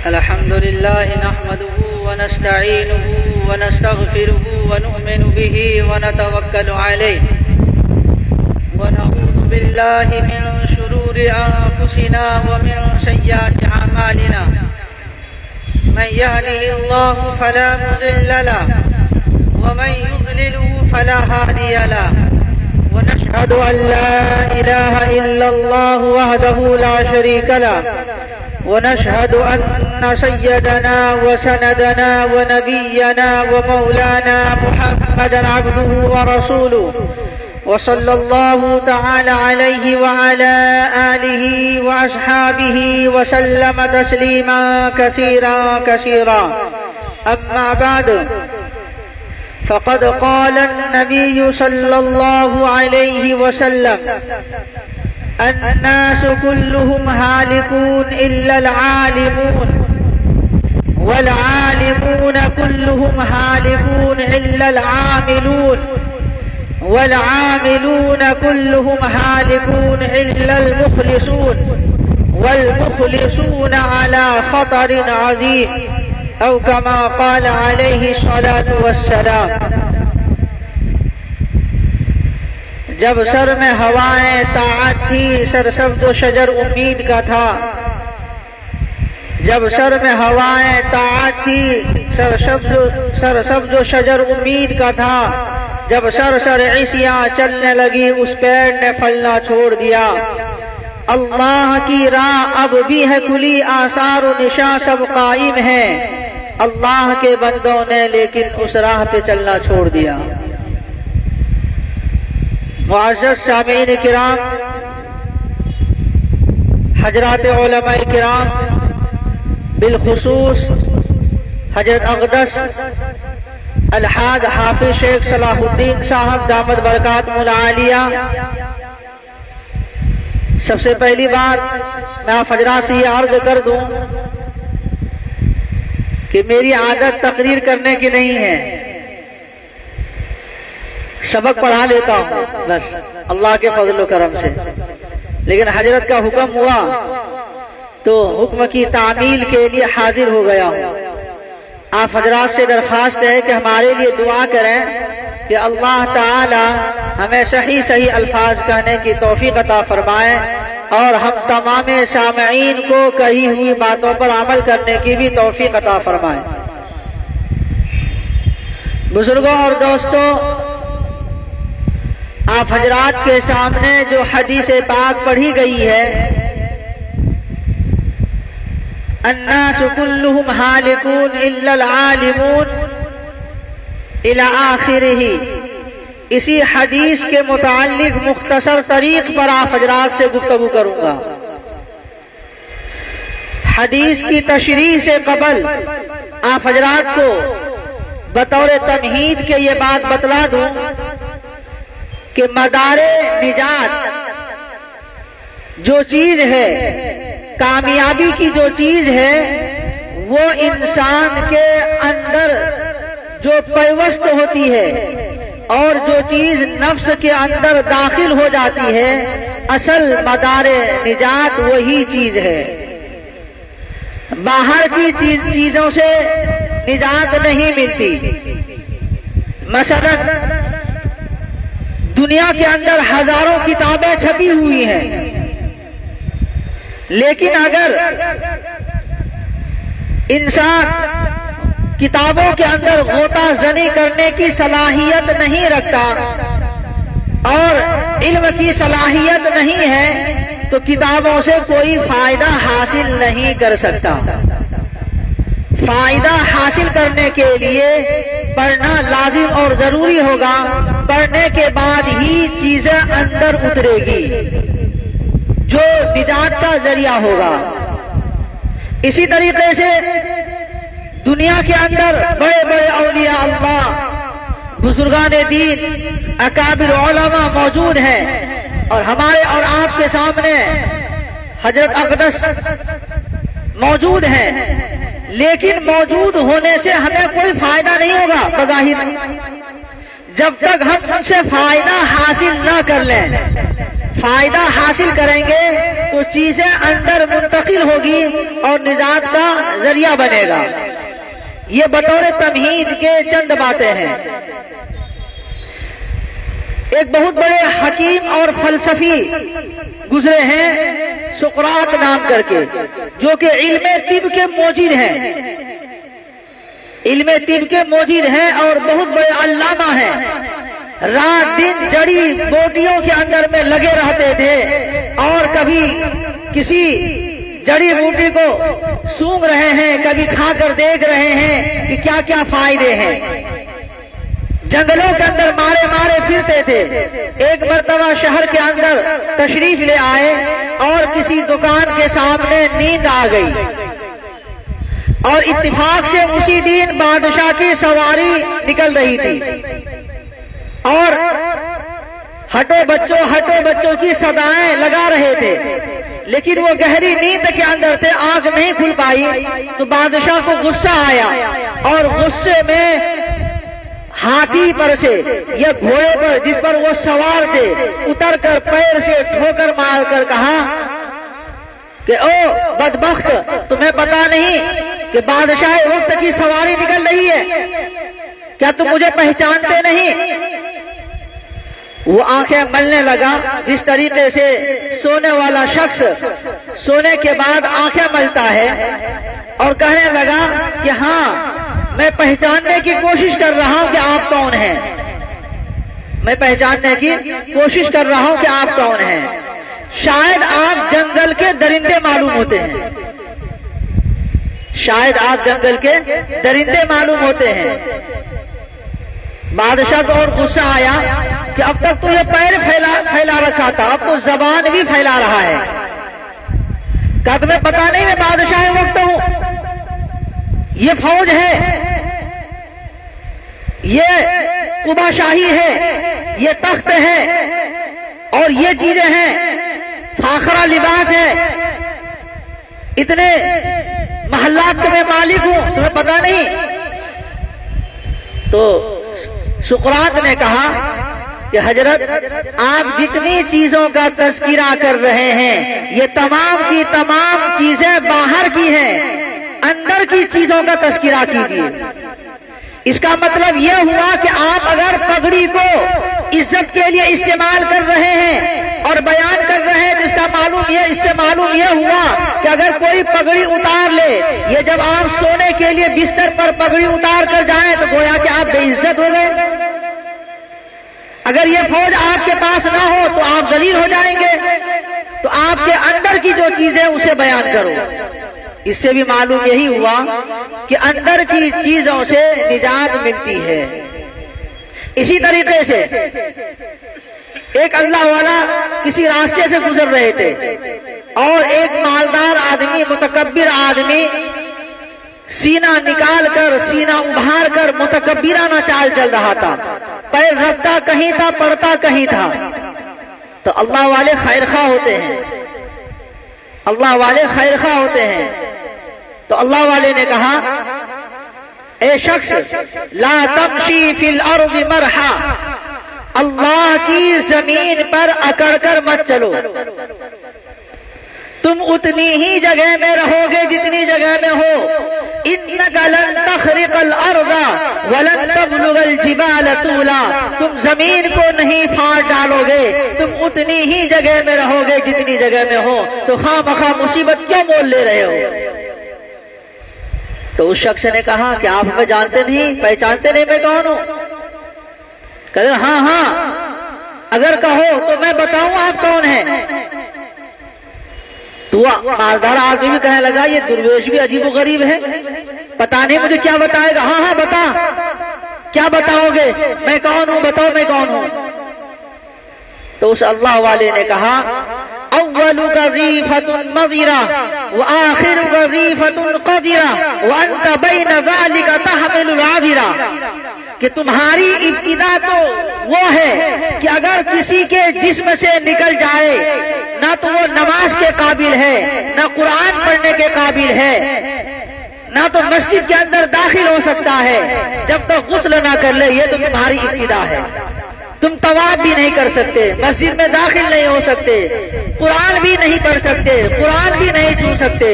الحمد لله نحمده ونستعينه ونستغفره ونؤمن به ونتوكل عليه ونعوذ بالله من شرور أنفسنا ومن سيئات أعمالنا من يهده الله فلا مضل له ومن يضلله فلا هادي له ونشهد أن لا إله إلا الله وحده لا شريك له ونشهد أن سيدنا وسندنا ونبينا ومولانا محمدا عبده ورسوله وصلى الله تعالى عليه وعلى آله وأصحابه وسلم تسليما كثيرا كثيرا. أما بعد، فقد قال النبي صلى الله عليه وسلم: الناس كلهم هالكون إلا العالمون، والعالمون كلهم هالكون إلا العاملون، والعاملون كلهم هالكون إلا المخلصون، والمخلصون على خطر عظيم، أو كما قال عليه الصلاة والسلام. جب سر میں ہوائیں طاعت تھی، سرسبز و شجر امید کا تھا. جب سر میں ہوائیں طاعت تھی، سرسبز و شجر امید کا تھا. جب سر عیسیاں چلنے لگی، اس پیڑ نے پھلنا چھوڑ دیا. اللہ کی راہ اب بھی ہے کھلی، آثار و نشاں سب قائم ہیں. اللہ کے بندوں نے لیکن اس راہ پہ چلنا چھوڑ دیا. معزز سامعین کرام، حضرات علماء کرام، بالخصوص حضرت اقدس الحاج حافظ شیخ صلاح الدین صاحب دامت برکاتہ العالیہ، سب سے پہلی بات میں آپ حضرات سے یہ عرض کر دوں کہ میری عادت تقریر کرنے کی نہیں ہے، سبق پڑھا لیتا ہوں بس اللہ کے فضل و کرم سے. لیکن حضرت کا حکم ہوا تو حکم کی تعمیل کے لیے حاضر ہو گیا ہوں. آپ حضرات سے درخواست ہے کہ ہمارے لیے دعا کریں کہ اللہ تعالی ہمیں صحیح الفاظ کہنے کی توفیق عطا فرمائے، اور ہم تمام سامعین کو کہی ہوئی باتوں پر عمل کرنے کی بھی توفیق عطا فرمائے. بزرگوں اور دوستوں، آپ حضرات کے سامنے جو حدیث پاک پڑھی گئی ہے، الناس كلهم هالكون الا العالمون الى آخرہ، اسی حدیث کے متعلق مختصر طریق پر آپ حضرات سے گفتگو کروں گا. حدیث کی تشریح سے قبل آپ حضرات کو بطور تمہید کے یہ بات بتلا دوں کہ مدار نجات جو چیز ہے، کامیابی کی جو چیز ہے، وہ انسان کے اندر جو پیوست ہوتی ہے اور جو چیز نفس کے اندر داخل ہو جاتی ہے، اصل مدار نجات وہی چیز ہے. باہر کی چیزوں سے نجات نہیں ملتی. مثلا دنیا کے اندر ہزاروں کتابیں چھپی ہوئی ہیں، لیکن اگر انسان کتابوں کے اندر غوطہ زنی کرنے کی صلاحیت نہیں رکھتا اور علم کی صلاحیت نہیں ہے تو کتابوں سے کوئی فائدہ حاصل نہیں کر سکتا. فائدہ حاصل کرنے کے لیے پڑھنا لازم اور ضروری ہوگا. پڑھنے کے بعد ہی چیزیں اندر اترے گی جو نجات کا ذریعہ ہوگا. اسی طریقے سے دنیا کے اندر بڑے بڑے اولیاء اللہ، بزرگان دین، اکابر علماء موجود ہیں، اور ہمارے اور آپ کے سامنے حضرت اقدس موجود ہیں، لیکن موجود ہونے سے ہمیں کوئی فائدہ نہیں ہوگا بظاہر جب تک ہم ان سے فائدہ حاصل نہ کر لیں. فائدہ حاصل کریں گے تو چیزیں اندر منتقل ہوگی اور نجات کا ذریعہ بنے گا۔ یہ بطور تمہید کے چند باتیں ہیں۔ ایک بہت بڑے حکیم اور فلسفی گزرے ہیں سقراط نام کر کے، جو کہ علم طب کے موجد ہیں، علم طب کے موجد ہیں اور بہت بڑے علامہ ہیں۔ رات دن جڑی بوٹیوں کے اندر میں لگے رہتے تھے اور کبھی کسی جڑی بوٹی کو سونگ رہے ہیں، کبھی کھا کر دیکھ رہے ہیں کہ کیا کیا فائدے ہیں۔ جنگلوں کے اندر مارے مارے پھرتے تھے۔ ایک مرتبہ شہر کے اندر تشریف لے آئے اور کسی دکان کے سامنے نیند آ گئی، اور اتفاق سے اسی دن بادشاہ کی سواری نکل رہی تھی، اور ہٹو بچوں کی صدائیں لگا رہے تھے، لیکن وہ گہری نیند کے اندر تھے، آنکھ نہیں کھل پائی۔ تو بادشاہ کو غصہ آیا اور غصے میں ہاتھی پر سے یا گھوڑے پر جس پر وہ سوار تھے اتر کر پیر سے ٹھوکر مار کر کہا کہ او بدبخت، تمہیں پتا نہیں کہ بادشاہ وقت کی سواری نکل رہی ہے؟ کیا تم مجھے پہچانتے نہیں؟ وہ آنکھیں ملنے لگا، جس طریقے سے سونے والا شخص سونے کے بعد آنکھیں ملتا ہے، اور کہنے لگا کہ ہاں، میں پہچاننے کی کوشش کر رہا ہوں کہ آپ کون ہیں، میں پہچاننے کی کوشش کر رہا ہوں کہ آپ کون ہیں۔ شاید آپ جنگل کے درندے معلوم ہوتے ہیں، شاید آپ جنگل کے درندے معلوم ہوتے ہیں۔ بادشاہ کو اور غصہ آیا کہ اب تک تو یہ پیر پھیلا رکھا تھا، اب تو زبان بھی پھیلا رہا ہے۔ کہا تمہیں پتا نہیں میں بادشاہ وقت ہوں، یہ فوج ہے، یہ قبا شاہی ہے، یہ تخت ہے، اور یہ چیزیں ہیں، فاخرہ لباس ہے، اتنے محلات کے میں مالک ہوں، تمہیں پتا نہیں؟ تو سقراط نے کہا کہ حضرت، آپ جتنی چیزوں کا تذکرہ کر رہے ہیں یہ تمام کی تمام چیزیں باہر کی ہیں، اندر کی چیزوں کا تذکرہ کیجیے۔ اس کا مطلب یہ ہوا کہ آپ اگر پگڑی کو عزت کے لیے استعمال کر رہے ہیں اور بیان کر رہے ہیں تو اس سے معلوم یہ ہوا کہ اگر کوئی پگڑی اتار لے، یہ جب آپ سونے کے لیے بستر پر پگڑی اتار کر جائیں تو گویا کہ آپ بے عزت ہو گئے۔ اگر یہ فوج آپ کے پاس نہ ہو تو آپ ذلیل ہو جائیں گے۔ تو آپ کے اندر کی جو چیزیں اسے بیان کرو۔ اس سے بھی معلوم یہی ہوا کہ اندر کی چیزوں سے نجات ملتی ہے۔ اسی طریقے سے ایک اللہ والا کسی راستے سے گزر رہے تھے اور ایک مالدار آدمی، متکبر آدمی سینہ نکال کر، سینہ ابھار کر متکبرانہ چال چل رہا تھا، پیر رکھتا کہیں تھا، پڑتا کہیں تھا۔ تو اللہ والے خیرخواہ ہوتے ہیں، اللہ والے خیرخواہ ہوتے ہیں۔ تو اللہ والے نے کہا، اے شخص، لا تمشی فی الارض مرحا، اللہ کی زمین پر اکڑ کر مت چلو، تم اتنی ہی جگہ میں رہو گے جتنی جگہ میں ہو۔ انک لن تخرق الارض ولن تبلغ الجبال طولا، تم زمین کو نہیں پھاڑ ڈالو گے، تم اتنی ہی جگہ میں رہو گے جتنی جگہ میں ہو، تو خواہ مخواہ مصیبت کیوں مول لے رہے ہو؟ تو اس شخص نے کہا کہ آپ ہمیں جانتے نہیں، پہچانتے نہیں میں کون ہوں؟ کہا ہاں ہاں، اگر کہو تو میں بتاؤں آپ کون ہیں؟ تو مالدار آدمی بھی کہنے لگا، یہ درویش بھی عجیب و غریب ہے، پتا نہیں مجھے کیا بتائے گا۔ ہاں ہاں بتا، کیا بتاؤ گے؟ میں کون ہوں، بتاؤ میں کون ہوں۔ تو اس اللہ والے نے کہا، اول غضیفۃ مضرہ وآخر غضیفۃ قدرہ وانت بین ذلک تحمل العذرہ، کہ تمہاری ابتدا تو وہ ہے کہ اگر کسی کے جسم سے نکل جائے، نہ تو وہ نماز کے قابل ہے، نہ قرآن پڑھنے کے قابل ہے، نہ تو مسجد کے اندر داخل ہو سکتا ہے جب تک غسل نہ کر لے، یہ تو تمہاری ابتدا ہے۔ تم طواف بھی نہیں کر سکتے، مسجد میں داخل نہیں ہو سکتے، قرآن بھی نہیں پڑھ سکتے، قرآن بھی نہیں چھو سکتے۔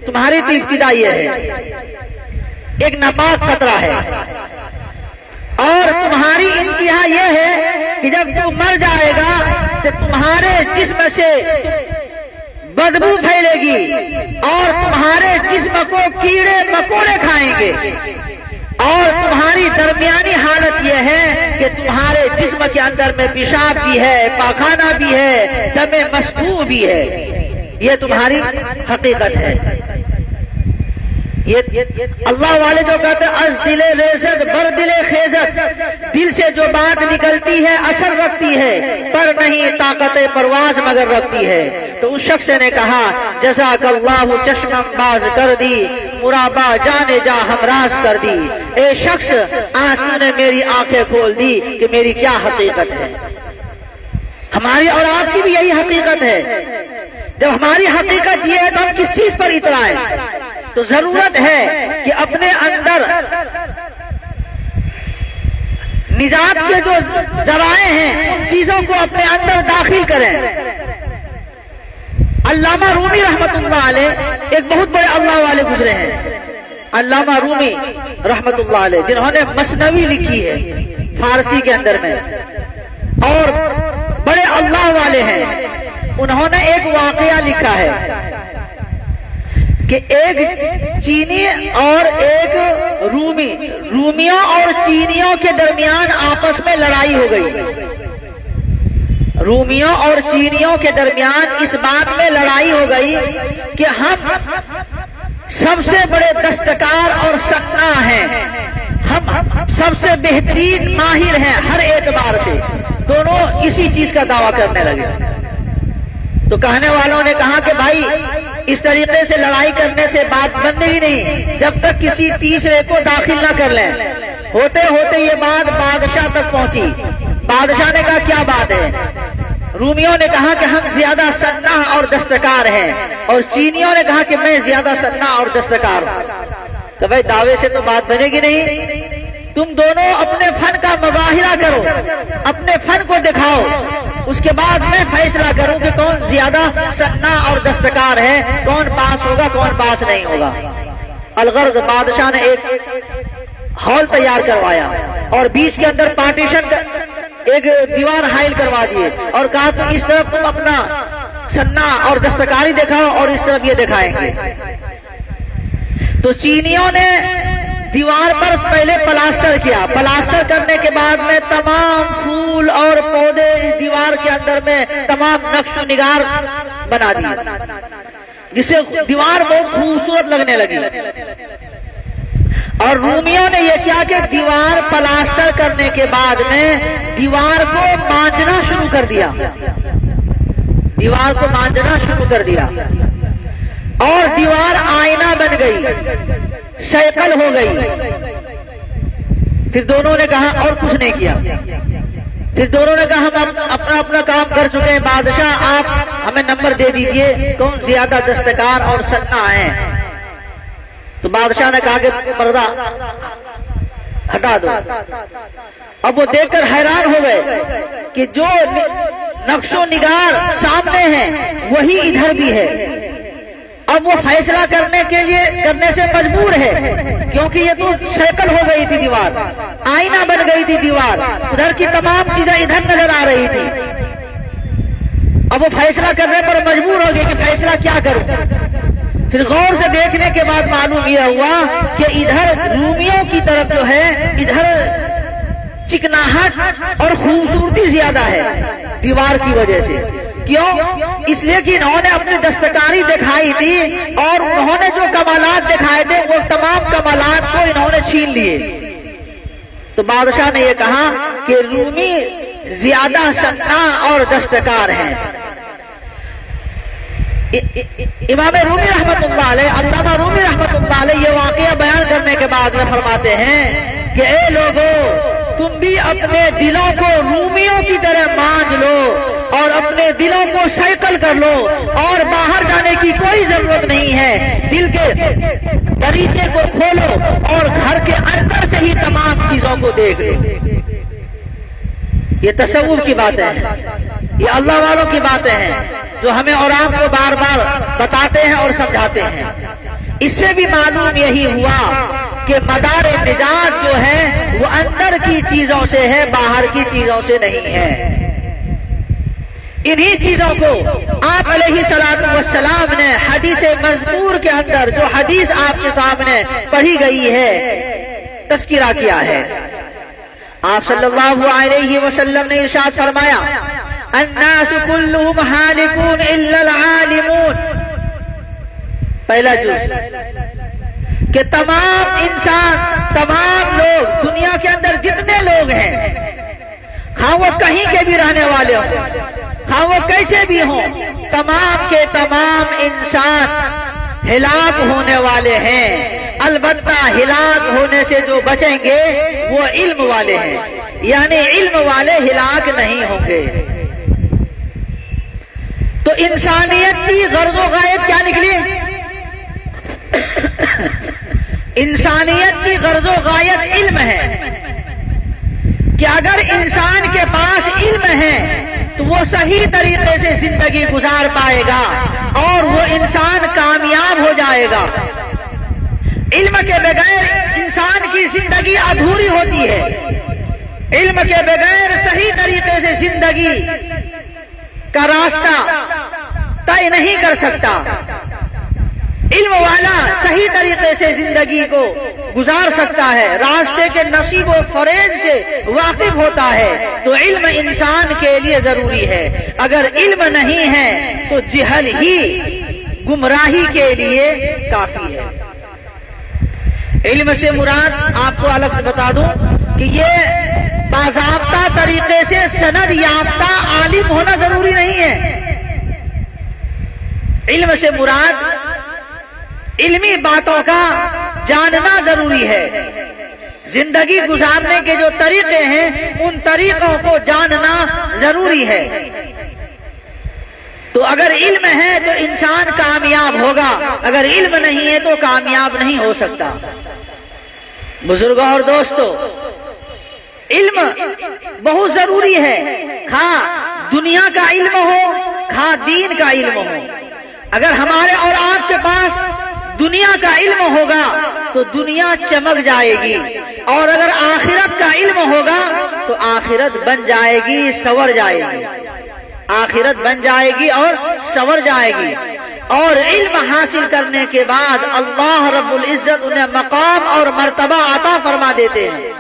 تمہاری تو ابتدا یہ ہے، ایک ناپاک خطرہ ہے، اور تمہاری انتہا یہ ہے کہ جب تو مر جائے گا تو تمہارے جسم سے بدبو پھیلے گی اور تمہارے جسم کو کیڑے مکوڑے کھائیں گے، اور تمہاری درمیانی حالت یہ ہے کہ تمہارے جسم کے اندر میں پیشاب بھی ہے، پاخانہ بھی ہے، دم مسفوح بھی ہے۔ یہ تمہاری حقیقت ہے۔ یہ اللہ والے جو کہتے ہیں از دل ریزت بر دل خیزت، دل سے جو بات نکلتی ہے اثر رکھتی ہے، پر نہیں طاقت پرواز مگر رکھتی ہے۔ تو اس شخص نے کہا جزاک اللہ چشمم باز کر دی، مرابا جانے جا ہمراز کر دی۔ اے شخص آج تو نے میری آنکھیں کھول دی کہ میری کیا حقیقت ہے۔ ہماری اور آپ کی بھی یہی حقیقت ہے۔ جب ہماری حقیقت یہ ہے تو ہم کس چیز پر اترائیں؟ تو ضرورت ہے کہ اپنے اندر نجات کے جو ذرائع ہیں ان چیزوں کو اپنے اندر داخل کریں۔ علامہ رومی رحمت اللہ علیہ ایک بہت بڑے اللہ والے گزرے ہیں، علامہ رومی رحمت اللہ علیہ، جنہوں نے مثنوی لکھی ہے فارسی کے اندر میں، اور بڑے اللہ والے ہیں۔ انہوں نے ایک واقعہ لکھا ہے کہ ایک چینی اور ایک رومیوں اور چینیوں کے درمیان آپس میں لڑائی ہو گئی۔ رومیوں اور چینیوں کے درمیان اس بات میں لڑائی ہو گئی کہ ہم سب سے بڑے دستکار اور صناع ہیں، ہم سب سے بہترین ماہر ہیں ہر اعتبار سے۔ دونوں اسی چیز کا دعویٰ کرنے لگے۔ تو کہنے والوں نے کہا کہ بھائی اس طریقے سے لڑائی کرنے سے بات بننے ہی نہیں جب تک کسی تیسرے کو داخل نہ کر لیں۔ ہوتے ہوتے یہ بات بادشاہ تک پہنچی۔ بادشاہ نے کہا کیا بات ہے؟ رومیوں نے کہا کہ ہم زیادہ صناع اور دستکار ہیں، اور چینیوں نے کہا کہ میں زیادہ صناع اور دستکار ہوں۔ کہ بھائی دعوے سے تو بات بنے گی نہیں، تم دونوں اپنے فن کا مظاہرہ کرو، اپنے فن کو دکھاؤ، اس کے بعد میں فیصلہ کروں کہ کون زیادہ صناع اور دستکار ہے، کون پاس ہوگا کون پاس نہیں ہوگا۔ الغرض بادشاہ نے ایک ہال تیار کروایا اور بیچ کے اندر پارٹیشن ایک دیوار حائل کروا دیے، اور کہا کہ اس طرف تم اپنا صناع اور دستکاری دکھاؤ اور اس طرف یہ دکھائیں گے۔ تو چینیوں نے دیوار پر پہلے پلاسٹر کیا، پلاسٹر کرنے کے بعد میں تمام پھول اور پودے اس دیوار کے اندر میں تمام نقش و نگار بنا دی، جس سے دیوار بہت خوبصورت لگنے لگی۔ اور رومیوں نے یہ کیا کہ دیوار پلاسٹر کرنے کے بعد میں دیوار کو مانجنا شروع کر دیا، دیوار کو مانجنا شروع کر دیا، اور دیوار آئینہ بن گئی، شکل ہو گئی۔ پھر دونوں نے کہا اور کچھ نہیں کیا، پھر دونوں نے کہا ہم اپنا اپنا کام کر چکے ہیں، بادشاہ آپ ہمیں نمبر دے دیجئے کون زیادہ دستکار اور صناع ہیں۔ تو بادشاہ نے کہا کہ پردہ ہٹا دو۔ اب وہ دیکھ کر حیران ہو گئے کہ جو نقش و نگار سامنے ہیں وہی ادھر بھی ہے۔ اب وہ فیصلہ کرنے سے مجبور ہے، کیونکہ یہ تو شکل ہو گئی تھی دیوار، آئینہ بن گئی تھی دیوار، ادھر کی تمام چیزیں ادھر نظر آ رہی تھی۔ اب وہ فیصلہ کرنے پر مجبور ہو گئی کہ فیصلہ کیا کروں۔ پھر غور سے دیکھنے کے بعد معلوم یہ ہوا کہ ادھر رومیوں کی طرف جو ہے ادھر چکناہٹ اور خوبصورتی زیادہ ہے دیوار کی وجہ سے۔ کیوں؟ اس لیے کہ انہوں نے اپنی دستکاری دکھائی تھی، اور انہوں نے جو کمالات دکھائے تھے وہ تمام کمالات کو انہوں نے چھین لیے۔ تو بادشاہ نے یہ کہا کہ رومی زیادہ صناع اور دستکار ہیں۔ امام رومی رحمت اللہ علیہ، علامہ رومی رحمت اللہ علیہ یہ واقعہ بیان کرنے کے بعد میں فرماتے ہیں کہ اے لوگو، تم بھی اپنے دلوں کو رومیوں کی طرح مانج لو اور اپنے دلوں کو شکل کر لو، اور باہر جانے کی کوئی ضرورت نہیں ہے۔ دل کے دریچے کو کھولو اور گھر کے اندر سے ہی تمام چیزوں کو دیکھ لو۔ یہ تصوف کی باتیں ہیں، یہ اللہ والوں کی باتیں ہیں جو ہمیں اور آپ کو بار بار بتاتے ہیں اور سمجھاتے ہیں۔ اس سے بھی معلوم یہی ہوا کہ مدار نجات جو ہے وہ اندر کی چیزوں سے ہے، باہر کی چیزوں سے نہیں ہے۔ انہی چیزوں کو آپ علیہ السلام نے حدیث مذکور کے اندر، جو حدیث آپ کے سامنے پڑھی گئی ہے، تذکرہ کیا ہے۔ آپ صلی اللہ علیہ وسلم نے ارشاد فرمایا، الناس كلهم هالكون الا العالمون، پہلا جز کہ تمام انسان، تمام لوگ، دنیا کے اندر جتنے لوگ ہیں، خواہ وہ کہیں کے بھی رہنے والے ہوں، خواہ وہ کیسے بھی ہوں، تمام کے تمام انسان ہلاک ہونے والے ہیں۔ البتہ ہلاک ہونے سے جو بچیں گے وہ علم والے ہیں، یعنی علم والے ہلاک نہیں ہوں گے۔ تو انسانیت کی غرض و غایت کیا نکلی؟ انسانیت کی غرض و غایت علم ہے کہ اگر انسان کے پاس علم ہے تو وہ صحیح طریقے سے زندگی گزار پائے گا اور وہ انسان کامیاب ہو جائے گا۔ علم کے بغیر انسان کی زندگی ادھوری ہوتی ہے، علم کے بغیر صحیح طریقے سے زندگی کا راستہ طے نہیں کر سکتا۔ علم والا صحیح طریقے سے زندگی کو گزار سکتا ہے، راستے کے نصیب و فریض سے واقف ہوتا ہے۔ تو علم انسان کے لیے ضروری ہے، اگر علم نہیں ہے تو جہل ہی گمراہی کے لیے کافی ہے۔ علم سے مراد آپ کو الگ سے بتا دوں کہ یہ باضابطہ طریقے سے سند یافتہ عالم ہونا ضروری نہیں ہے۔ علم سے مراد علمی باتوں کا جاننا ضروری ہے، زندگی گزارنے کے جو طریقے ہیں ان طریقوں کو جاننا ضروری ہے۔ تو اگر علم ہے تو انسان کامیاب ہوگا، اگر علم نہیں ہے تو کامیاب نہیں ہو سکتا۔ بزرگوں اور دوستو، علم بہت ضروری ہے، خواہ دنیا کا علم ہو خواہ دین کا علم ہو۔ اگر ہمارے اور آپ کے پاس دنیا کا علم ہوگا تو دنیا چمک جائے گی، اور اگر آخرت کا علم ہوگا تو آخرت بن جائے گی، سنور جائے گی، آخرت بن جائے گی اور سنور جائے گی۔ اور علم حاصل کرنے کے بعد اللہ رب العزت انہیں مقام اور مرتبہ عطا فرما دیتے ہیں،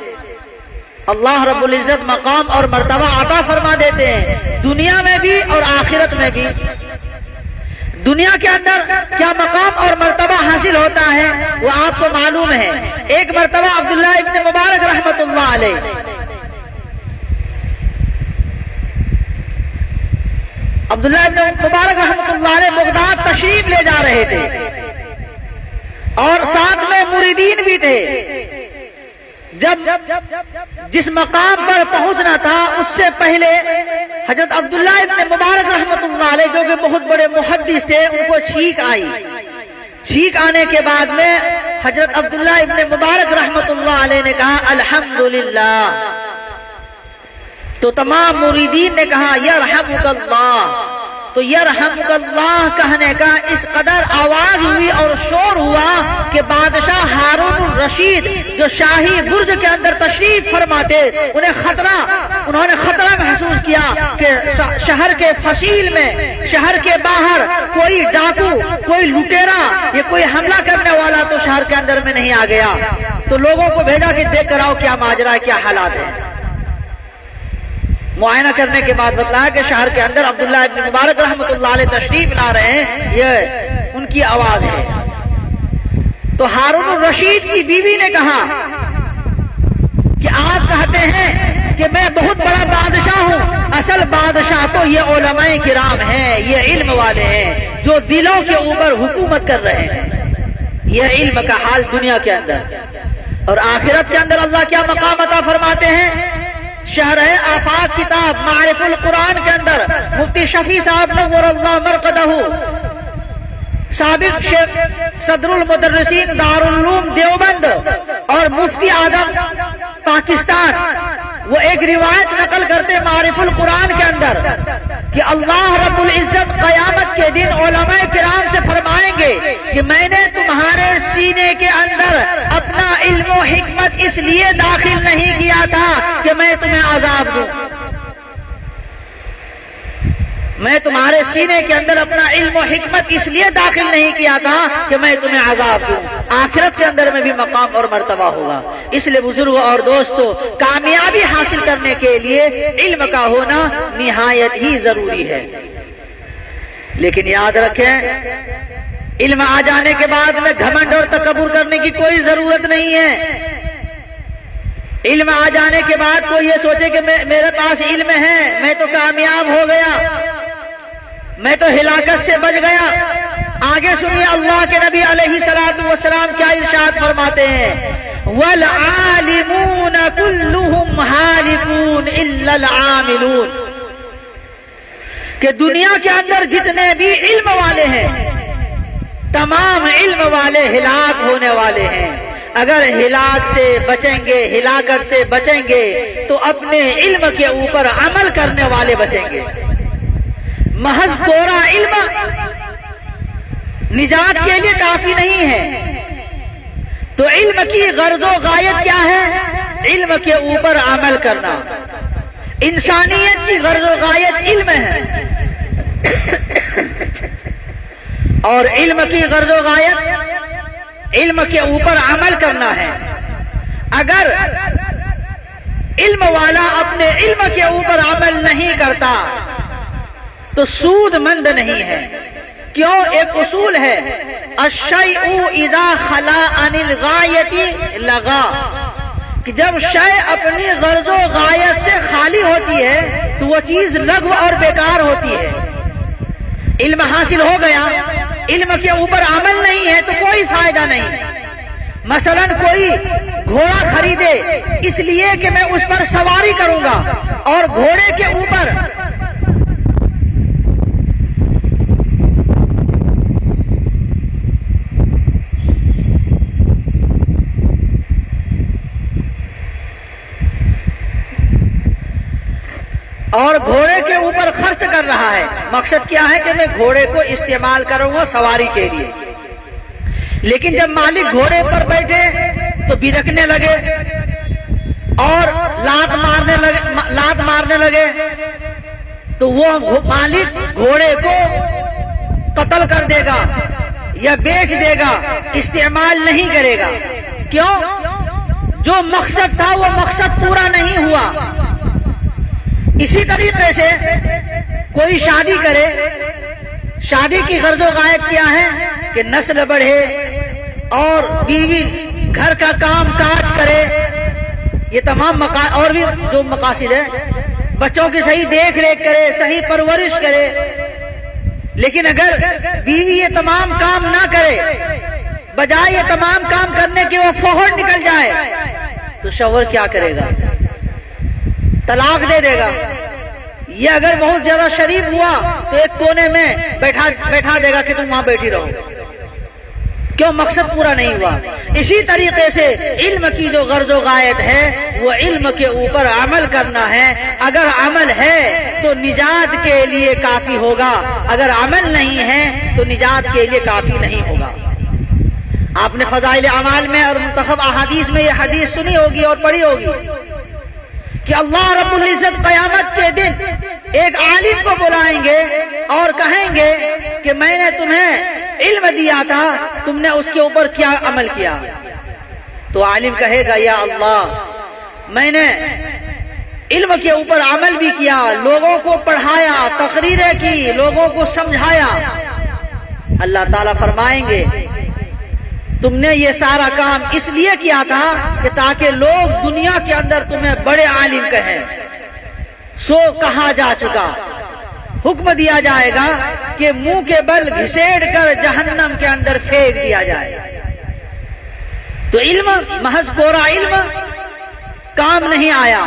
اللہ رب العزت مقام اور مرتبہ عطا فرما دیتے ہیں، دنیا میں بھی اور آخرت میں بھی۔ دنیا کے اندر کیا مقام اور مرتبہ حاصل ہوتا ہے وہ آپ کو معلوم ہے۔ ایک مرتبہ عبداللہ ابن مبارک رحمت اللہ علیہ بغداد تشریف لے جا رہے تھے اور ساتھ میں مریدین بھی تھے۔ جب جس مقام پر پہنچنا تھا اس سے پہلے حضرت عبداللہ ابن مبارک رحمت اللہ علیہ جو کہ بہت بڑے محدث تھے، ان کو چھینک آئی۔ چھینک آنے کے بعد میں حضرت عبداللہ ابن مبارک رحمت اللہ علیہ نے کہا الحمدللہ، تو تمام مریدین نے کہا یرحمک اللہ۔ تو یرحمک اللہ کہنے کا اس قدر آواز ہوئی اور شور ہوا کہ بادشاہ ہارون الرشید جو شاہی برج کے اندر تشریف فرماتے، انہوں نے خطرہ محسوس کیا کہ شہر کے فصیل میں، شہر کے باہر کوئی ڈاکو، کوئی لٹیرا یا کوئی حملہ کرنے والا تو شہر کے اندر میں نہیں آ گیا۔ تو لوگوں کو بھیجا کہ دیکھ کر آؤ کیا ماجرا ہے، کیا حالات ہیں۔ معائنہ کرنے کے بعد بتلایا کہ شہر کے اندر عبداللہ ابن مبارک رحمت اللہ علیہ تشریف لا رہے ہیں، یہ ان کی آواز ہے۔ تو ہارون الرشید کی بیوی نے کہا کہ آپ کہتے ہیں کہ میں بہت بڑا بادشاہ ہوں، اصل بادشاہ تو یہ علماء کرام ہیں، یہ علم والے ہیں جو دلوں کے اوپر حکومت کر رہے ہیں۔ یہ علم کا حال دنیا کے اندر اور آخرت کے اندر اللہ کیا مقام عطا فرماتے ہیں۔ شرح آفاق کتاب معرف القرآن کے اندر مفتی شفیع صاحب نور اللہ مرقدہ، سابق شیخ صدر المدرسین دارالعلوم دیوبند اور مفتی اعظم پاکستان وہ ایک روایت نقل کرتے معارف القرآن کے اندر کہ اللہ رب العزت قیامت کے دن علماء کرام سے فرمائیں گے کہ میں نے تمہارے سینے کے اندر اپنا علم و حکمت اس لیے داخل نہیں کیا تھا کہ میں تمہیں عذاب دوں. میں تمہارے سینے کے اندر اپنا علم و حکمت اس لیے داخل نہیں کیا تھا کہ میں تمہیں عذاب دوں. آخرت کے اندر میں بھی مقام اور مرتبہ ہوگا. اس لیے بزرگوں اور دوستوں، کامیابی حاصل کرنے کے لیے علم کا ہونا نہایت ہی ضروری ہے. لیکن یاد رکھیں، علم آ جانے کے بعد میں گھمنڈ اور تکبر کرنے کی کوئی ضرورت نہیں ہے. علم آ جانے کے بعد کوئی یہ سوچے کہ میرے پاس علم ہے، میں تو کامیاب ہو گیا، میں تو ہلاکت سے بچ گیا. آگے سنیے اللہ کے نبی علیہ الصلوۃ والسلام کیا ارشاد فرماتے ہیں، وَالْعَالِمُونَ كُلُّهُمْ هَالِكُونَ إِلَّا الْعَامِلُونَ، کہ دنیا کے اندر جتنے بھی علم والے ہیں تمام علم والے ہلاک ہونے والے ہیں. اگر ہلاک سے بچیں گے، ہلاکت سے بچیں گے تو اپنے علم کے اوپر عمل کرنے والے بچیں گے. محض کوڑا علم نجات کے لیے کافی نہیں ہے. تو علم کی غرض و غایت کیا ہے؟ علم کے اوپر عمل کرنا. انسانیت کی غرض و غایت علم ہے اور علم کی غرض و غایت علم کے اوپر عمل کرنا ہے. اگر علم والا اپنے علم کے اوپر عمل نہیں کرتا تو سود مند نہیں ہے. کیوں؟ ایک اصول ہے، الشیء اذا خلا عن الغایۃ لغا، کہ جب شے اپنی غرض و غایت سے خالی ہوتی ہے تو وہ چیز لغو اور بیکار ہوتی ہے. علم حاصل ہو گیا، علم کے اوپر عمل نہیں ہے تو کوئی فائدہ نہیں. مثلا کوئی گھوڑا خریدے اس لیے کہ میں اس پر سواری کروں گا، اور گھوڑے کے اوپر خرچ کر رہا ہے. مقصد کیا ہے کہ میں گھوڑے کو استعمال کروں گا سواری کے لیے. لیکن جب مالک گھوڑے پر بیٹھے تو بدکنے لگے اور لات مارنے لگے تو وہ مالک گھوڑے کو قتل کر دے گا یا بیچ دے گا، استعمال نہیں کرے گا. کیوں؟ جو مقصد تھا وہ مقصد پورا نہیں ہوا. اسی طریقے سے کوئی شادی کرے، شادی کی غرض و غایت کیا ہے کہ نسل بڑھے اور بیوی گھر کا کام کاج کرے. یہ تمام اور بھی جو مقاصد ہے، بچوں کی صحیح دیکھ ریکھ کرے، صحیح پرورش کرے. لیکن اگر بیوی یہ تمام کام نہ کرے، بجائے یہ تمام کام کرنے کے وہ فوراً نکل جائے تو شوہر کیا کرے گا؟ طلاق دے دے گا. یہ اگر بہت زیادہ شریف ہوا تو ایک کونے میں بیٹھا دے گا کہ تم وہاں بیٹھی رہو. کیوں؟ مقصد پورا نہیں ہوا. اسی طریقے سے علم کی جو غرض و غایت ہے وہ علم کے اوپر عمل کرنا ہے. اگر عمل ہے تو نجات کے لیے کافی ہوگا، اگر عمل نہیں ہے تو نجات کے لیے کافی نہیں ہوگا. آپ نے فضائل اعمال میں اور منتخب احادیث میں یہ حدیث سنی ہوگی اور پڑھی ہوگی کہ اللہ رب العزت قیامت کے دن ایک عالم کو بلائیں گے اور کہیں گے کہ میں نے تمہیں علم دیا تھا، تم نے اس کے اوپر کیا عمل کیا؟ تو عالم کہے گا یا اللہ، میں نے علم کے اوپر عمل بھی کیا، لوگوں کو پڑھایا، تقریریں کی، لوگوں کو سمجھایا. اللہ تعالیٰ فرمائیں گے تم نے یہ سارا کام اس لیے کیا تھا کہ تاکہ لوگ دنیا کے اندر تمہیں بڑے عالم کہیں. سو کہا جا چکا، حکم دیا جائے گا کہ منہ کے بل گھسیڑ کر جہنم کے اندر پھینک دیا جائے. تو علم محض پورا علم کام نہیں آیا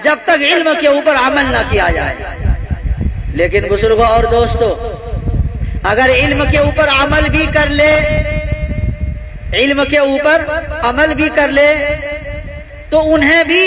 جب تک علم کے اوپر عمل نہ کیا جائے. لیکن بزرگوں اور دوستو، اگر علم کے اوپر عمل بھی کر لے، علم کے اوپر عمل بھی کر لے تو انہیں بھی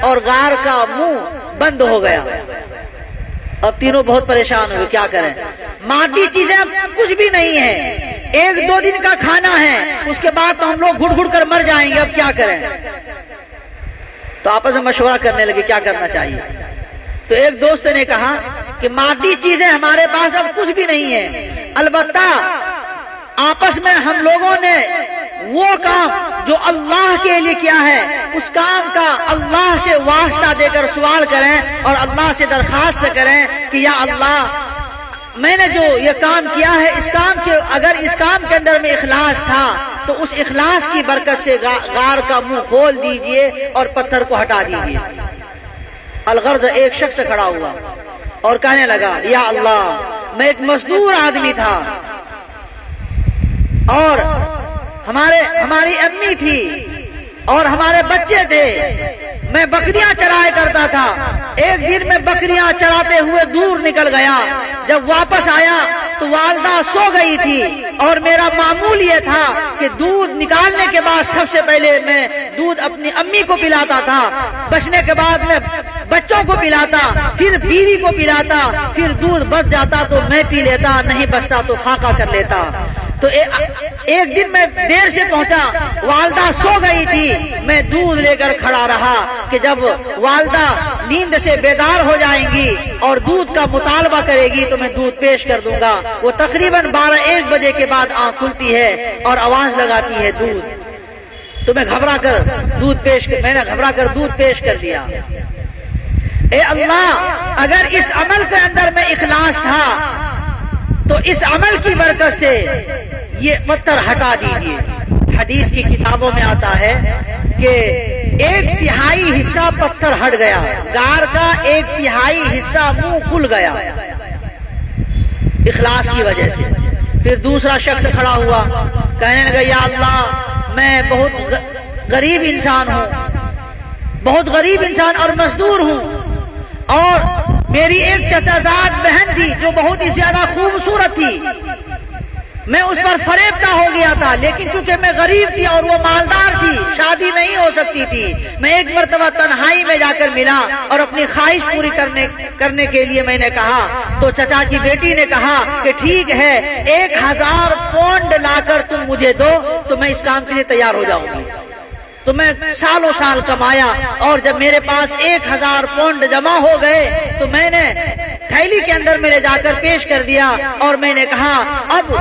اور غار کا منہ بند ہو گیا۔ اب تینوں بہت پریشان ہوئے، کیا کریں؟ مادی چیزیں اب کچھ بھی نہیں ہیں، 1-2 دن کا کھانا ہے، اس کے بعد تو ہم لوگ گھٹ گھٹ کر مر جائیں گے، اب کیا کریں؟ تو آپس میں مشورہ کرنے لگے کیا کرنا چاہیے۔ تو ایک دوست نے کہا کہ مادی چیزیں ہمارے پاس اب کچھ بھی نہیں ہیں، البتہ آپس میں ہم لوگوں نے وہ کام جو اللہ کے لیے کیا ہے اس کام کا اللہ سے واسطہ دے کر سوال کریں اور اللہ سے درخواست کریں کہ یا اللہ میں نے جو یہ کام کیا ہے اس کام کے اگر اس کام کے اندر میں اخلاص تھا تو اس اخلاص کی برکت سے غار کا منہ کھول دیجئے اور پتھر کو ہٹا دیجئے۔ الغرض ایک شخص کھڑا ہوا اور کہنے لگا یا اللہ میں ایک مزدور آدمی تھا اور ہماری امی تھی اور ہمارے بچے تھے، میں بکریاں چرایا کرتا تھا، ایک دن میں بکریاں چراتے ہوئے دور نکل گیا، جب واپس آیا تو والدہ سو گئی تھی اور میرا معمول یہ تھا کہ دودھ نکالنے کے بعد سب سے پہلے میں دودھ اپنی امی کو پلاتا تھا، بچنے کے بعد میں بچوں کو پلاتا، پھر بیوی کو پلاتا، پھر دودھ بچ جاتا تو میں پی لیتا، نہیں بچتا تو فاقہ کر لیتا۔ تو ایک دن میں دیر سے پہنچا، والدہ سو گئی تھی، میں دودھ لے کر کھڑا رہا کہ جب والدہ نیند سے بیدار ہو جائیں گی اور دودھ کا مطالبہ کرے گی تو میں دودھ پیش کر دوں گا۔ وہ تقریباً 12-1 بجے کے بعد آنکھ کھلتی ہے اور آواز لگاتی ہے دودھ، تو میں نے گھبرا کر دودھ پیش کر دیا۔ اے اللہ اگر اس عمل کے اندر میں اخلاص تھا تو اس عمل کی برکت سے یہ پتھر ہٹا دیجیے۔ حدیث کی کتابوں میں آتا ہے کہ 1/3 حصہ پتھر ہٹ گیا، غار کا 1/3 حصہ منہ کھل گیا اخلاص کی وجہ سے۔ پھر دوسرا شخص کھڑا ہوا، کہنے لگا یا اللہ میں بہت غریب انسان اور مزدور ہوں، اور میری ایک چچا زاد بہن تھی جو بہت ہی زیادہ خوبصورت تھی، میں اس پر فریبتا ہو گیا تھا، لیکن چونکہ میں غریب تھی اور وہ مالدار تھی، شادی نہیں ہو سکتی تھی، میں ایک مرتبہ تنہائی میں جا کر ملا اور اپنی خواہش پوری کرنے کے لیے میں نے کہا تو چچا کی بیٹی نے کہا کہ ٹھیک ہے 1000 پاؤنڈ لا کر تم مجھے دو تو میں اس کام کے لیے تیار ہو جاؤں گی۔ تو میں سالوں سال کمایا اور جب میرے پاس 1000 پاؤنڈ جمع ہو گئے تو میں نے تھیلی کے اندر میں لے جا کر پیش کر دیا اور میں نے کہا اب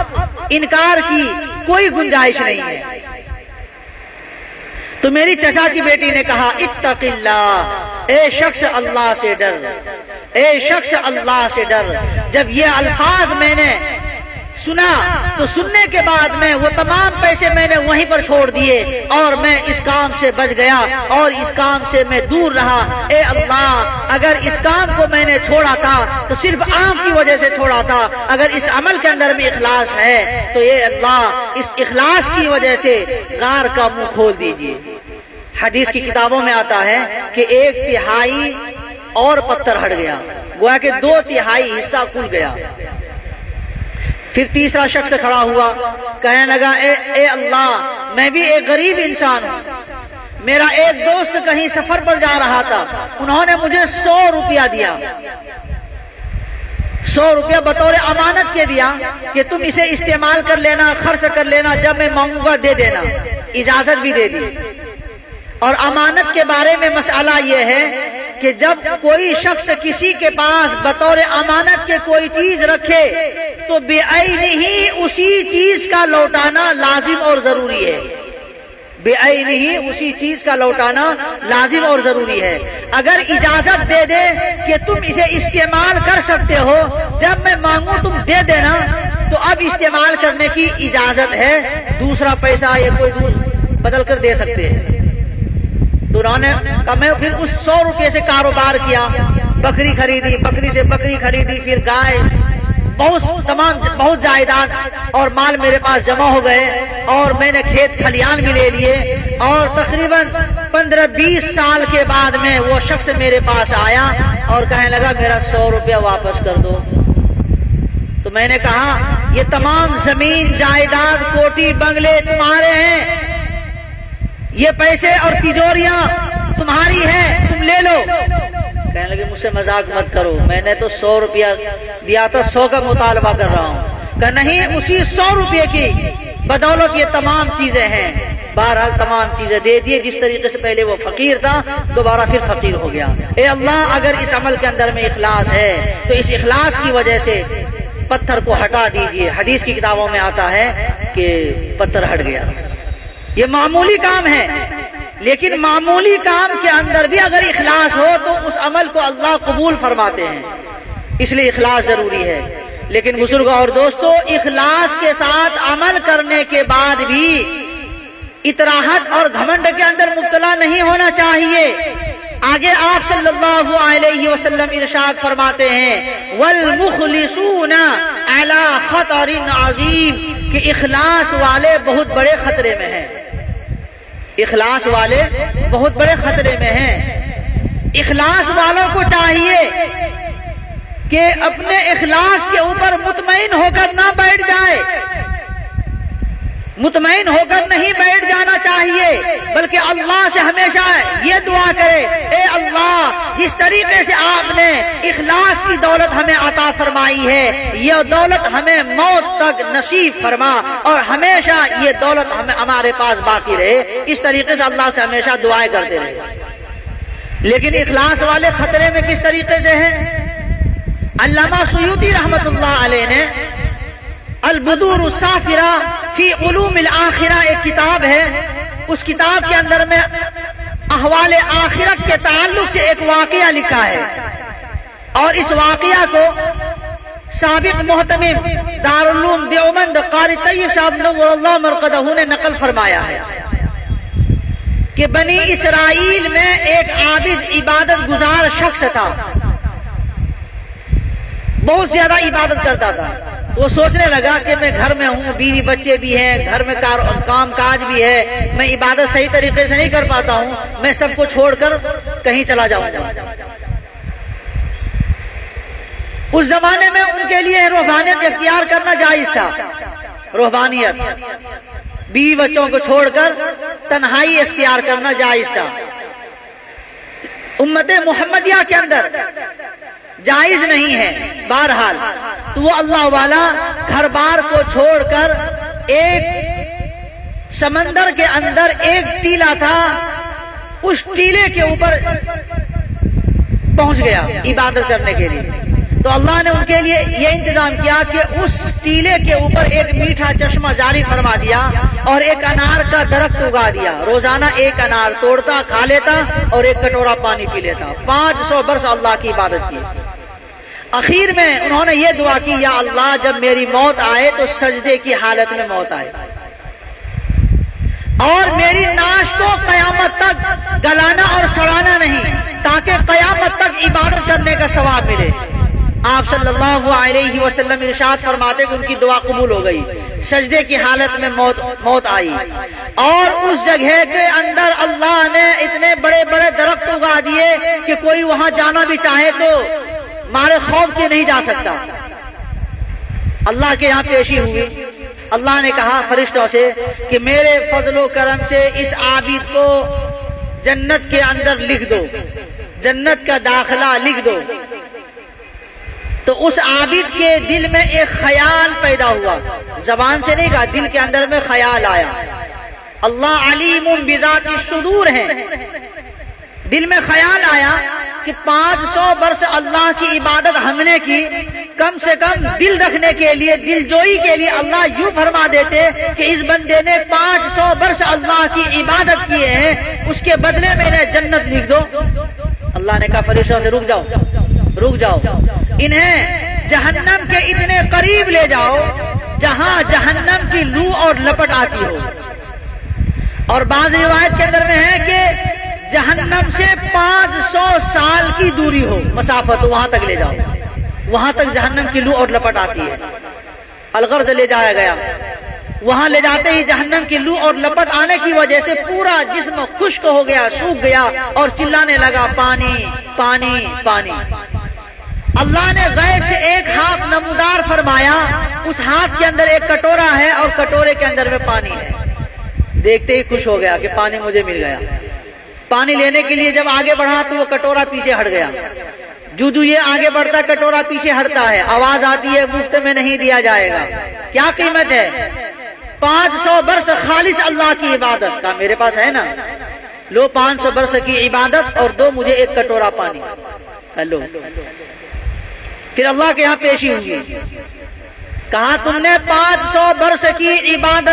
انکار کی کوئی گنجائش نہیں ہے۔ تو میری چچا کی بیٹی نے کہا اتق اللہ، اے شخص اللہ سے ڈر، اے شخص اللہ سے ڈر۔ جب یہ الفاظ میں نے سنا تو سننے کے بعد میں وہ تمام پیسے میں نے وہیں پر چھوڑ دیے اور میں اس کام سے بچ گیا اور اس کام سے میں دور رہا۔ اے اللہ اگر اس کام کو میں نے چھوڑا تھا تو صرف آپ کی وجہ سے چھوڑا تھا، اگر اس عمل کے اندر میں اخلاص ہے تو اے اللہ اس اخلاص کی وجہ سے غار کا منہ کھول دیجئے۔ حدیث کی کتابوں میں آتا ہے کہ 1/3 اور پتھر ہٹ گیا، گویا کہ 2/3 حصہ کھل گیا۔ پھر تیسرا شخص کھڑا ہوا، کہنے لگا اے اللہ میں بھی ایک غریب انسان ہوں، میرا ایک دوست کہیں سفر پر جا رہا تھا، انہوں نے مجھے 100 روپیہ دیا، 100 روپیہ بطور امانت کے دیا کہ تم اسے استعمال کر لینا، خرچ کر لینا، جب میں مانگوں گا دے دینا، اجازت بھی دے دی۔ اور امانت کے بارے میں مسئلہ یہ ہے کہ جب کوئی شخص کسی کے پاس بطور امانت کے کوئی چیز رکھے تو بعینہ اسی چیز کا لوٹانا لازم اور ضروری ہے، بعینہ اسی چیز کا لوٹانا لازم اور ضروری ہے۔ اگر اجازت دے دے کہ تم اسے استعمال کر سکتے ہو، جب میں مانگوں تم دے دینا، تو اب استعمال کرنے کی اجازت ہے، دوسرا پیسہ یہ کوئی بدل کر دے سکتے ہیں۔ تو انہوں نے کہا میں پھر اس 100 روپے سے کاروبار کیا، بکری خریدی، بکری سے بکری خریدی، پھر گائے، بہت جائیداد اور مال میرے پاس جمع ہو گئے اور میں نے کھیت کھلیان بھی لے لیے، اور تقریباً 15-20 سال کے بعد میں وہ شخص میرے پاس آیا اور کہنے لگا میرا 100 روپیہ واپس کر دو۔ تو میں نے کہا یہ تمام زمین جائیداد کوٹھی بنگلے تمہارے ہیں، یہ پیسے اور تجوریاں تمہاری ہیں، تم لے لو۔ کہنے لگے مجھ سے مذاق مت کرو، میں نے تو 100 روپیہ دیا تھا، 100 کا مطالبہ کر رہا ہوں۔ کہ نہیں، اسی 100 روپے کی بدولت یہ تمام چیزیں ہیں۔ بہرحال تمام چیزیں دے دیے، جس طریقے سے پہلے وہ فقیر تھا دوبارہ پھر فقیر ہو گیا۔ اے اللہ، اگر اس عمل کے اندر میں اخلاص ہے تو اس اخلاص کی وجہ سے پتھر کو ہٹا دیجئے۔ حدیث کی کتابوں میں آتا ہے کہ پتھر ہٹ گیا۔ یہ معمولی کام ہے، لیکن معمولی کام کے اندر بھی اگر اخلاص ہو تو اس عمل کو اللہ قبول فرماتے ہیں، اس لیے اخلاص ضروری ہے۔ لیکن بزرگوں اور دوستو، اخلاص کے ساتھ عمل کرنے کے بعد بھی اطراحت اور گھمنڈ کے اندر مبتلا نہیں ہونا چاہیے۔ آگے آپ صلی اللہ علیہ وسلم ارشاد فرماتے ہیں والمخلصون علی خطر عظیم، کہ اخلاص والے بہت بڑے خطرے میں ہیں۔ اخلاص والے بہت بڑے خطرے میں ہیں۔ اخلاص والوں کو چاہیے کہ اپنے اخلاص کے اوپر مطمئن ہو کر نہ بیٹھ جائے، مطمئن ہو کر نہیں بیٹھ جانا چاہیے، بلکہ اللہ سے ہمیشہ یہ دعا کرے، اے اللہ، جس طریقے سے آپ نے اخلاص کی دولت ہمیں عطا فرمائی ہے، یہ دولت ہمیں موت تک نصیب فرما، اور ہمیشہ یہ دولت ہمارے پاس باقی رہے۔ اس طریقے سے اللہ سے ہمیشہ دعائیں کرتے رہے۔ لیکن اخلاص والے خطرے میں کس طریقے سے ہیں؟ علامہ سیوطی رحمت اللہ علیہ نے البدور الصافرہ فی علوم الآخرہ ایک کتاب ہے، اس کتاب کے اندر میں احوال آخرت کے تعلق سے ایک واقعہ لکھا ہے، اور اس واقعہ کو سابق محتمم دارالعلوم دیوبند قاری طیب صاحب نور اللہ مرقدہ نے نقل فرمایا ہے کہ بنی اسرائیل میں ایک عابد عبادت گزار شخص تھا، بہت زیادہ عبادت کرتا تھا۔ وہ سوچنے لگا کہ میں گھر میں ہوں، بیوی بچے بھی ہیں، گھر میں کام کاج بھی ہے، میں عبادت صحیح طریقے سے نہیں کر پاتا ہوں، میں سب کو چھوڑ کر کہیں چلا جاؤں گا۔ اس زمانے میں ان کے لیے روحانیت اختیار کرنا جائز تھا، روحانیت، بیوی بچوں کو چھوڑ کر تنہائی اختیار کرنا جائز تھا۔ امت محمدیہ کے اندر جائز نہیں ہے۔ بہرحال تو وہ اللہ والا گھر بار کو چھوڑ کر ایک سمندر کے اندر ایک ٹیلا تھا، اس ٹیلے کے اوپر پہنچ گیا عبادت کرنے کے لیے۔ تو اللہ نے ان کے لیے یہ انتظام کیا کہ اس ٹیلے کے اوپر ایک میٹھا چشمہ جاری فرما دیا اور ایک انار کا درخت اگا دیا۔ روزانہ ایک انار توڑتا، کھا لیتا اور ایک کٹورا پانی پی لیتا۔ 500 برس اللہ کی عبادت کی۔ اخیر میں انہوں نے یہ دعا کی، یا اللہ، جب میری موت آئے تو سجدے کی حالت میں موت آئے، اور میری ناش کو قیامت تک گلانا اور سڑانا نہیں، تاکہ قیامت تک عبادت کرنے کا ثواب ملے۔ آپ صلی اللہ علیہ وسلم ارشاد فرماتے کہ ان کی دعا قبول ہو گئی، سجدے کی حالت میں موت آئی، اور اس جگہ کے اندر اللہ نے اتنے بڑے بڑے درخت اگا دیے کہ کوئی وہاں جانا بھی چاہے تو مارے خوف کے نہیں جا سکتا۔ اللہ کے یہاں پیشی ہوئی، اللہ نے کہا فرشتوں سے کہ میرے فضل و کرم سے اس عابد کو جنت کے اندر لکھ دو، جنت کا داخلہ لکھ دو۔ تو اس عابد کے دل میں ایک خیال پیدا ہوا، زبان سے نہیں کہا، دل کے اندر میں خیال آیا۔ اللہ علیم بذات الصدور ہے، دل میں خیال آیا کہ 500 برس اللہ کی عبادت ہم نے کی، کم سے کم دل رکھنے کے لیے، دل جوئی کے لیے اللہ یوں فرما دیتے کہ اس بندے نے 500 برس اللہ کی عبادت کیے ہیں، اس کے بدلے میں انہیں جنت لکھ دو۔ اللہ نے کہا فرشتوں سے رک جاؤ، رک جاؤ، انہیں جہنم کے اتنے قریب لے جاؤ جہاں جہنم کی لو اور لپٹ آتی ہو۔ اور بعض روایت کے اندر میں ہے کہ جہنم سے 500 سال کی دوری ہو، مسافت، وہاں تک لے جاؤ، وہاں تک جہنم کی لو اور لپٹ آتی ہے۔ الغرض لے جایا گیا، وہاں لے جاتے ہی جہنم کی لو اور لپٹ آنے کی وجہ سے پورا جسم خشک ہو گیا، سوکھ گیا، اور چلانے لگا پانی پانی پانی۔ اللہ نے غیب سے ایک ہاتھ نمودار فرمایا، اس ہاتھ کے اندر ایک کٹورا ہے اور کٹورے کے اندر میں پانی ہے۔ دیکھتے ہی خوش ہو گیا کہ پانی مجھے مل گیا. پانی لینے کے لیے جب آگے بڑھا تو وہ کٹورا پیچھے ہٹ گیا. جو یہ آگے بڑھتا کٹورا پیچھے ہٹتا ہے, آواز آتی ہے مفت میں نہیں دیا جائے گا. کیا قیمت ہے؟ 500 برس خالص اللہ کی عبادت کا. میرے پاس ہے نا, لو 500 برس کی عبادت اور دو مجھے ایک کٹورا پانی. لو. پھر اللہ کے ہاں پیشی ہوئی, کہا تم نے 500 برس کی عبادت